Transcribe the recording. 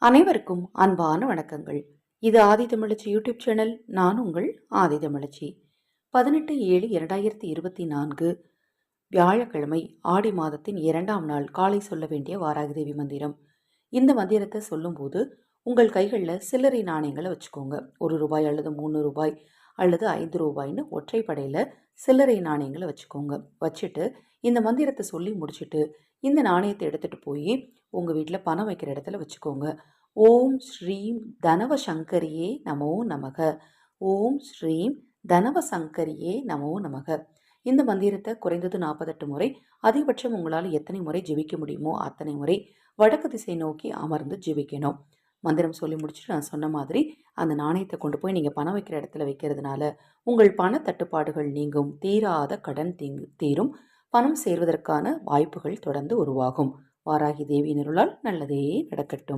அனைவருக்கும் அன்பான வணக்கங்கள். இது ஆதிதமிழச்சி யூடியூப் சேனல். நான் உங்கள் ஆதிதமிழச்சி. 18/7/2024 வியாழக்கிழமை ஆடி மாதத்தின் 2ஆம் நாள் காலை சொல்ல வேண்டிய வாராகிதேவி மந்திரம். இந்த மந்திரத்தை சொல்லும்போது உங்கள் கைகளில் சில்லறை நாணயங்களை வச்சுக்கோங்க. ரூபாய் அல்லது ரூபாய் அல்லது ரூபாய்னு ஒற்றைப்படையில் சில்லறை நாணயங்களை வச்சுக்கோங்க. வச்சுட்டு இந்த மந்திரத்தை சொல்லி முடிச்சுட்டு இந்த நாணயத்தை எடுத்துகிட்டு போய் உங்கள் வீட்டில் பணம் வைக்கிற இடத்துல வச்சுக்கோங்க. ஓம் ஸ்ரீம் தனவசங்கரியே நமோ நமக. ஓம் ஸ்ரீம் தனவசங்கரியே நமோ நமக. இந்த மந்திரத்தை குறைந்தது 48 முறை, அதிகபட்சம் உங்களால் எத்தனை முறை ஜெபிக்க முடியுமோ அத்தனை முறை வடக்கு திசை நோக்கி அமர்ந்து ஜெபிக்கணும். மந்திரம் சொல்லி முடிச்சுட்டு நான் சொன்ன மாதிரி அந்த நாணயத்தை கொண்டு போய் நீங்கள் பணம் வைக்கிற இடத்துல வைக்கிறதுனால உங்கள் பண தட்டுப்பாடுகள் நீங்கும், தீராத கடன் தீரும், பணம் சேர்வதற்கான வாய்ப்புகள் தொடர்ந்து உருவாகும். வாராகி தேவியின் அருளால் நல்லதே நடக்கட்டும்.